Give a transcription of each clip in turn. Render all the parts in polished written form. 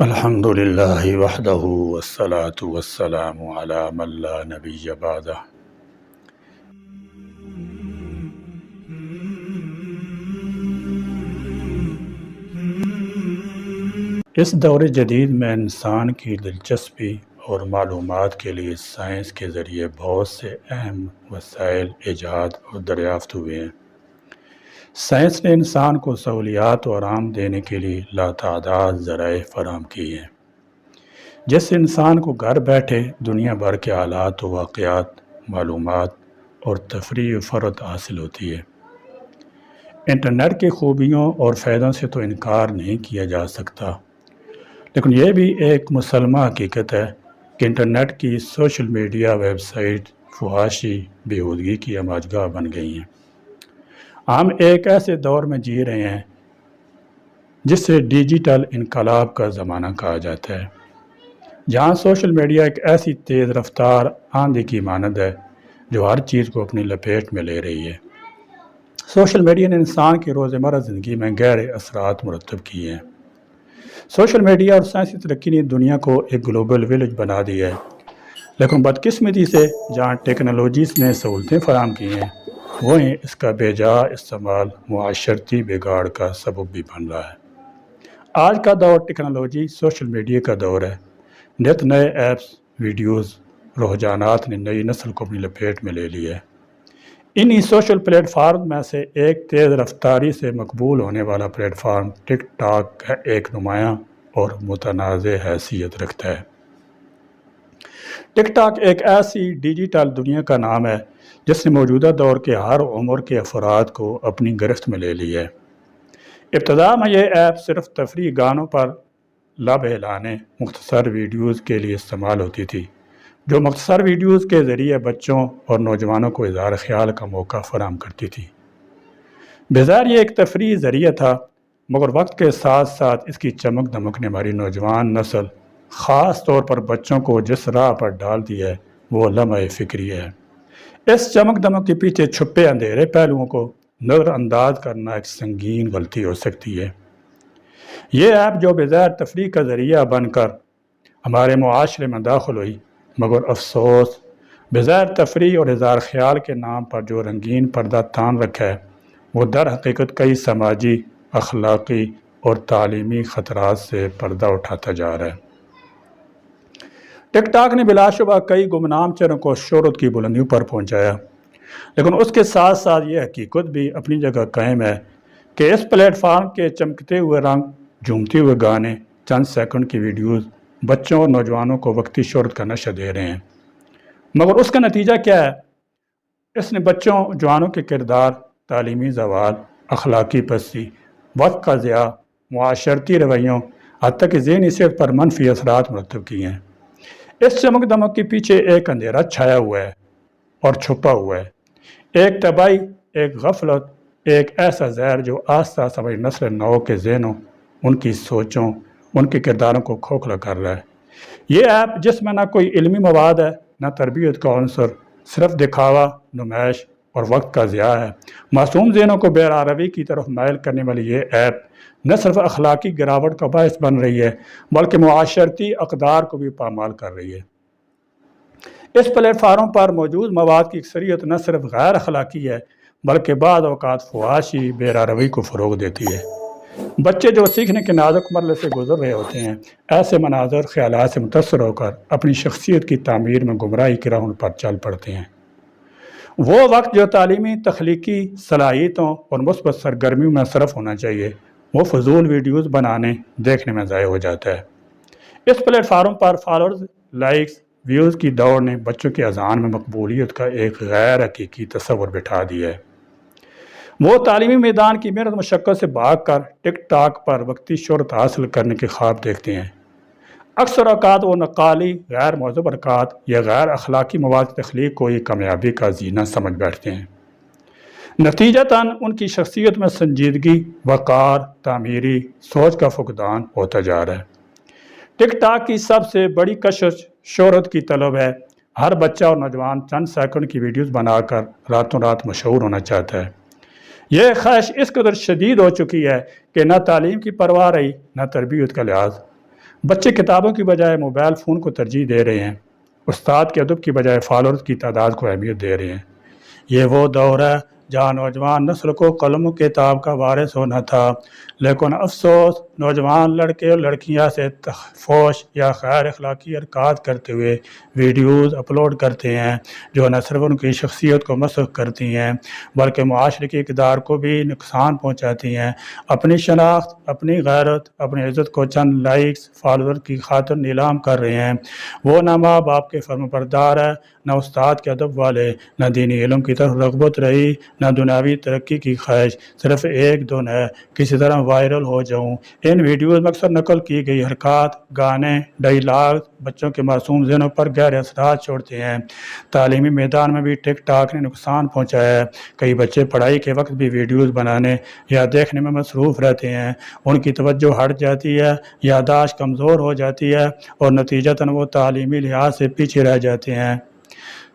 الحمد للہ وحدہ والصلاة والسلام علی من لا نبی بعدہ۔ اس دور جدید میں انسان کی دلچسپی اور معلومات کے لیے سائنس کے ذریعے بہت سے اہم وسائل ایجاد اور دریافت ہوئے ہیں۔ سائنس نے انسان کو سہولیات و آرام دینے کے لیے لاتعداد ذرائع فراہم کیے ہیں، جس سے انسان کو گھر بیٹھے دنیا بھر کے حالات و واقعات، معلومات اور تفریح و فرد حاصل ہوتی ہے۔ انٹرنیٹ کی خوبیوں اور فائدوں سے تو انکار نہیں کیا جا سکتا، لیکن یہ بھی ایک مسلمہ حقیقت ہے کہ انٹرنیٹ کی سوشل میڈیا ویب سائٹ فحاشی بیہودگی کی ہماجگاہ بن گئی ہیں۔ ہم ایک ایسے دور میں جی رہے ہیں جسے ڈیجیٹل انقلاب کا زمانہ کہا جاتا ہے، جہاں سوشل میڈیا ایک ایسی تیز رفتار آندھی کی مانند ہے جو ہر چیز کو اپنی لپیٹ میں لے رہی ہے۔ سوشل میڈیا نے انسان کی روزمرہ زندگی میں گہرے اثرات مرتب کیے ہیں۔ سوشل میڈیا اور سائنسی ترقی نے دنیا کو ایک گلوبل ولیج بنا دیا ہے، لیکن بدقسمتی سے جہاں ٹیکنالوجیز نے سہولتیں فراہم کی ہیں، وہیں اس کا بے جا استعمال معاشرتی بگاڑ کا سبب بھی بن رہا ہے۔ آج کا دور ٹیکنالوجی سوشل میڈیا کا دور ہے۔ نت نئے ایپس، ویڈیوز، رجحانات نے نئی نسل کو اپنی لپیٹ میں لے لیا ہے۔ انہی سوشل پلیٹ فارم میں سے ایک تیز رفتاری سے مقبول ہونے والا پلیٹ فارم ٹک ٹاک ایک نمایاں اور متنازع حیثیت رکھتا ہے۔ ٹک ٹاک ایک ایسی ڈیجیٹل دنیا کا نام ہے جس نے موجودہ دور کے ہر عمر کے افراد کو اپنی گرفت میں لے لی ہے۔ ابتدا میں یہ ایپ صرف تفریح گانوں پر لب ہلانے مختصر ویڈیوز کے لیے استعمال ہوتی تھی، جو مختصر ویڈیوز کے ذریعے بچوں اور نوجوانوں کو اظہار خیال کا موقع فراہم کرتی تھی۔ بظاہر یہ ایک تفریحی ذریعہ تھا، مگر وقت کے ساتھ ساتھ اس کی چمک دمک نے ہماری نوجوان نسل، خاص طور پر بچوں کو جس راہ پر ڈال دی ہے وہ لمحہ فکری ہے۔ اس چمک دمک کے پیچھے چھپے اندھیرے پہلوؤں کو نظر انداز کرنا ایک سنگین غلطی ہو سکتی ہے۔ یہ ایپ جو بظاہر تفریح کا ذریعہ بن کر ہمارے معاشرے میں داخل ہوئی، مگر افسوس بظاہر تفریح اور اظہار خیال کے نام پر جو رنگین پردہ تان رکھا ہے، وہ در حقیقت کئی سماجی، اخلاقی اور تعلیمی خطرات سے پردہ اٹھاتا جا رہا ہے۔ ٹک ٹاک نے بلا شبہ کئی گمنام چہروں کو شہرت کی بلندیوں پر پہنچایا، لیکن اس کے ساتھ ساتھ یہ حقیقت بھی اپنی جگہ قائم ہے کہ اس پلیٹ فارم کے چمکتے ہوئے رنگ، جھومتے ہوئے گانے، چند سیکنڈ کی ویڈیوز بچوں اور نوجوانوں کو وقتی شہرت کا نشہ دے رہے ہیں، مگر اس کا نتیجہ کیا ہے؟ اس نے بچوں جوانوں کے کردار، تعلیمی زوال، اخلاقی پستی، وقت کا ضیاع، معاشرتی رویوں، حتیٰ کہ ذہنی صحت پر منفی اثرات مرتب کیے ہیں۔ اس چمک دمک کے پیچھے ایک اندھیرا چھایا ہوا ہے اور چھپا ہوا ہے، ایک تباہی، ایک غفلت، ایک ایسا زہر جو آہستہ آہستہ ہماری نسل نو کے ذہنوں، ان کی سوچوں، ان کے کرداروں کو کھوکھلا کر رہا ہے۔ یہ ایپ جس میں نہ کوئی علمی مواد ہے، نہ تربیت کا عنصر، صرف دکھاوا، نمائش اور وقت کا ضیاع ہے۔ معصوم ذہنوں کو بے روی کی طرف مائل کرنے والی یہ ایپ نہ صرف اخلاقی گراوٹ کا باعث بن رہی ہے، بلکہ معاشرتی اقدار کو بھی پامال کر رہی ہے۔ اس پلیٹ فارم پر موجود مواد کی اکثریت نہ صرف غیر اخلاقی ہے، بلکہ بعض اوقات فحاشی، بے روی کو فروغ دیتی ہے۔ بچے جو سیکھنے کے نازک مرحلے سے گزر رہے ہوتے ہیں، ایسے مناظر، خیالات سے متاثر ہو کر اپنی شخصیت کی تعمیر میں گمراہی کی راہوں پر چل پڑتے ہیں۔ وہ وقت جو تعلیمی، تخلیقی صلاحیتوں اور مثبت سرگرمیوں میں صرف ہونا چاہیے، وہ فضول ویڈیوز بنانے، دیکھنے میں ضائع ہو جاتا ہے۔ اس پلیٹ فارم پر فالوورز، لائکس، ویوز کی دوڑ نے بچوں کے اذہان میں مقبولیت کا ایک غیر حقیقی تصور بٹھا دیا ہے۔ وہ تعلیمی میدان کی محنت مشقت سے بھاگ کر ٹک ٹاک پر وقتی شہرت حاصل کرنے کے خواب دیکھتے ہیں۔ اکثر اوقات وہ نقالی، غیر مہذب حرکات یا غیر اخلاقی مواد کی تخلیق کو یہ کامیابی کا زینہ سمجھ بیٹھتے ہیں۔ نتیجتاً ان کی شخصیت میں سنجیدگی، وقار، تعمیری سوچ کا فقدان ہوتا جا رہا ہے۔ ٹک ٹاک کی سب سے بڑی کشش شہرت کی طلب ہے۔ ہر بچہ اور نوجوان چند سیکنڈ کی ویڈیوز بنا کر راتوں رات مشہور ہونا چاہتا ہے۔ یہ خواہش اس قدر شدید ہو چکی ہے کہ نہ تعلیم کی پرواہ رہی، نہ تربیت کا لحاظ۔ بچے کتابوں کی بجائے موبائل فون کو ترجیح دے رہے ہیں، استاد کے ادب کی بجائے فالوورز کی تعداد کو اہمیت دے رہے ہیں۔ یہ وہ دور ہے جہاں نوجوان نسل کو قلم و کتاب کا وارث ہونا تھا، لیکن افسوس نوجوان لڑکے اور لڑکیاں سے فحش یا غیر اخلاقی حرکات کرتے ہوئے ویڈیوز اپلوڈ کرتے ہیں جو نہ صرف ان کی شخصیت کو مسخ کرتی ہیں بلکہ معاشرے کی اقدار کو بھی نقصان پہنچاتی ہیں۔ اپنی شناخت، اپنی غیرت، اپنی عزت کو چند لائکس فالوور کی خاطر نیلام کر رہے ہیں۔ وہ نہ ماں باپ کے فرمانبردار ہے، نہ استاد کے ادب والے، نہ دینی علم کی طرف رغبت رہی، نہ دنیاوی ترقی کی خواہش، صرف ایک دن ہے کسی طرح وائرل ہو جاؤں۔ ان ویڈیوز میں اکثر نقل کی گئی حرکات، گانے، ڈائیلاگ بچوں کے معصوم ذہنوں پر گہرے اثرات چھوڑتے ہیں۔ تعلیمی میدان میں بھی ٹک ٹاک نے نقصان پہنچایا ہے۔ کئی بچے پڑھائی کے وقت بھی ویڈیوز بنانے یا دیکھنے میں مصروف رہتے ہیں، ان کی توجہ ہٹ جاتی ہے، یادداشت کمزور ہو جاتی ہے اور نتیجتاً وہ تعلیمی لحاظ سے پیچھے رہ جاتے ہیں۔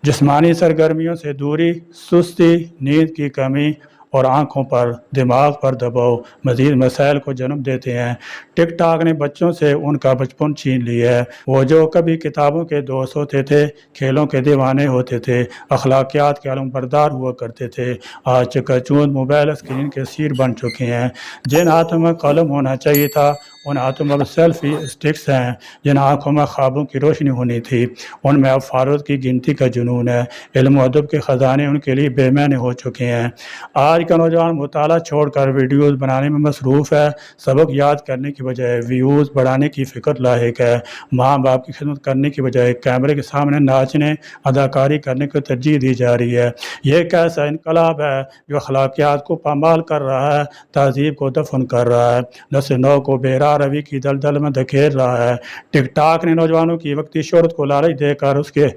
جسمانی سرگرمیوں سے دوری، سستی، نیند کی کمی اور آنکھوں پر، دماغ پر دباؤ مزید مسائل کو جنم دیتے ہیں۔ ٹک ٹاک نے بچوں سے ان کا بچپن چھین لیا ہے۔ وہ جو کبھی کتابوں کے دوست ہوتے تھے، کھیلوں کے دیوانے ہوتے تھے، اخلاقیات کے علمبردار ہوا کرتے تھے، آج چکا چوند موبائل اسکرین کے اسیر بن چکے ہیں۔ جن ہاتھوں میں قلم ہونا چاہیے تھا ان ہاتھوں میں اب سیلفی اسٹکس ہیں، جن آنکھوں میں خوابوں کی روشنی ہونی تھی ان میں اب فالوورز کی گنتی کا جنون ہے۔ علم و ادب کے خزانے ان کے لیے بے معنی ہو چکے ہیں۔ آج کا نوجوان مطالعہ چھوڑ کر ویڈیوز بنانے میں مصروف ہے، سبق یاد کرنے کی بجائے ویوز بڑھانے کی فکر لاحق ہے، ماں باپ کی خدمت کرنے کی بجائے کیمرے کے سامنے ناچنے، اداکاری کرنے کو ترجیح دی جا رہی ہے۔ یہ ایک ایسا انقلاب ہے جو اخلاقیات کو پامال کر رہا ہے، تہذیب کو دفن کر رہا ہے، نسل نو کو بے راہ روی کی دلدل میں دھکیل رہا ہے۔ ٹک ٹاک نے نوجوانوں کی وقتی شہرت کو لالچ دے کر اس کے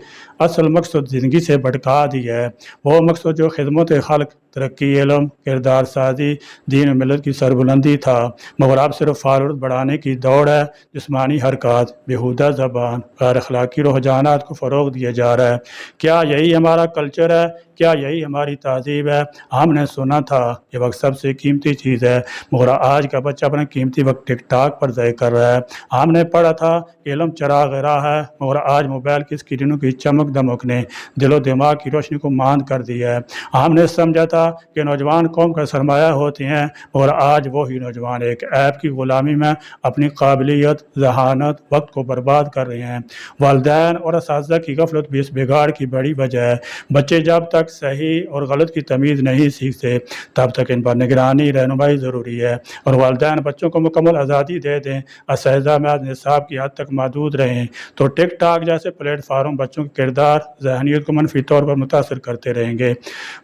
اصل مقصد زندگی سے بھٹکا دیا ہے، وہ مقصد جو خدمت خلق، ترقی، علم، کردار سازی، دین و ملت کی سربلندی تھا، مگر اب صرف فالوورز بڑھانے کی دوڑ ہے۔ جسمانی حرکات، بیہودہ زبان، غیر اخلاقی رجحانات کو فروغ دیا جا رہا ہے۔ کیا یہی ہمارا کلچر ہے؟ کیا یہی ہماری تہذیب ہے؟ ہم نے سنا تھا یہ وقت سب سے قیمتی چیز ہے، مگر آج کا بچہ اپنا قیمتی وقت ٹک ٹاک پر ضائع کر رہا ہے۔ ہم نے پڑھا تھا علم چراغ راہ ہے، مگر آج موبائل کی اسکرینوں کی چمک دمک نے دل و دماغ کی روشنی کو ماند کر دیا ہے۔ ہم نے سمجھا تھا کہ نوجوان قوم کا سرمایہ ہوتے ہیں، مگر آج وہی نوجوان ایک ایپ کی غلامی میں اپنی قابلیت، ذہانت، وقت کو برباد کر رہے ہیں۔ والدین اور اساتذہ کی غفلت بھی اس بگاڑ کی بڑی وجہ ہے۔ بچے جب تک صحیح اور غلط کی تمیز نہیں سیکھتے تب تک ان پر نگرانی، رہنمائی ضروری ہے، اور والدین بچوں کو مکمل آزادی دے دیں، اساتذہ میں نصاب کی حد تک محدود رہیں، تو ٹک ٹاک جیسے پلیٹ فارم بچوں کے کردار، ذہنیت کو منفی طور پر متاثر کرتے رہیں گے۔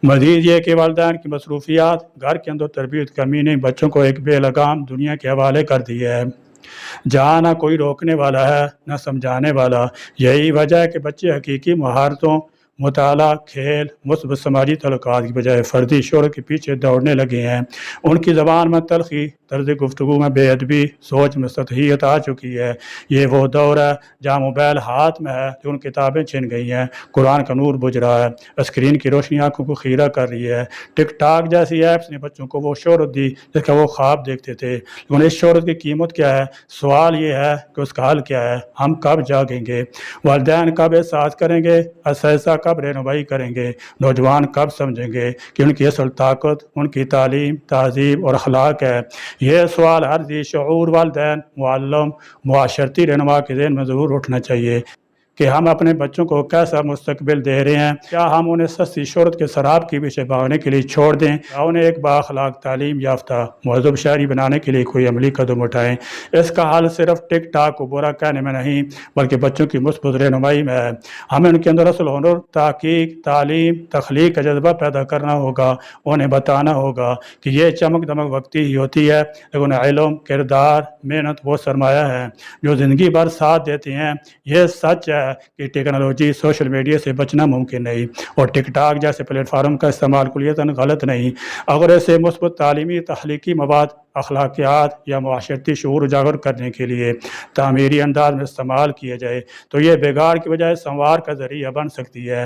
مزید یہ کہ والدین کی مصروفیات، گھر کے اندر تربیت کمی نے بچوں کو ایک بے لگام دنیا کے حوالے کر دیا ہے جہاں نہ کوئی روکنے والا ہے نہ سمجھانے والا۔ یہی وجہ ہے کہ بچے حقیقی مہارتوں، مطالعہ، کھیل، مثبت سماجی تعلقات کی بجائے فردی شہرت کے پیچھے دوڑنے لگے ہیں۔ ان کی زبان میں تلخی، طرز گفتگو میں بے ادبی، سوچ میں سطحیت آ چکی ہے۔ یہ وہ دور ہے جہاں موبائل ہاتھ میں ہے جو ان کتابیں چھن گئی ہیں، قرآن کا نور بجھ رہا ہے، اسکرین کی روشنی آنکھوں کو خیرہ کر رہی ہے۔ ٹک ٹاک جیسی ایپس نے بچوں کو وہ شہرت دی جس کا وہ خواب دیکھتے تھے، لیکن اس شہرت کی قیمت کیا ہے؟ سوال یہ ہے کہ اس کا حل کیا ہے؟ ہم کب جاگیں گے؟ والدین کب احساس کریں گے؟ اساتذہ کب رہنمائی کریں گے؟ نوجوان کب سمجھیں گے کہ ان کی اصل طاقت ان کی تعلیم، تہذیب اور اخلاق ہے؟ یہ سوال ہر ذی شعور والدین، معلم، معاشرتی رہنما کے ذہن میں ضرور اٹھنا چاہیے کہ ہم اپنے بچوں کو کیسا مستقبل دے رہے ہیں۔ کیا ہم انہیں سستی شہرت کے سراب کے پیچھے بھاگنے کے لیے چھوڑ دیں یا انہیں ایک بااخلاق، تعلیم یافتہ، مہذب شہری بنانے کے لیے کوئی عملی قدم اٹھائیں؟ اس کا حل صرف ٹک ٹاک کو برا کہنے میں نہیں بلکہ بچوں کی مثبت رہنمائی میں ہے۔ ہمیں ان کے اندر اصل ہنر، تحقیق، تعلیم، تخلیق کا جذبہ پیدا کرنا ہوگا، انہیں بتانا ہوگا کہ یہ چمک دمک وقتی ہی ہوتی ہے، لیکن علم، کردار، محنت وہ سرمایہ ہے جو زندگی بھر ساتھ دیتے ہیں۔ یہ سچ ہے کہ ٹیکنالوجی، سوشل میڈیا سے بچنا ممکن نہیں، اور ٹک ٹاک جیسے پلیٹ فارم کا استعمال کلیتاً غلط نہیں، اگر اسے مثبت تعلیمی، تخلیقی مواد، اخلاقیات یا معاشرتی شعور اجاگر کرنے کے لیے تعمیری انداز میں استعمال کیا جائے تو یہ بگاڑ کی بجائے سنوار کا ذریعہ بن سکتی ہے۔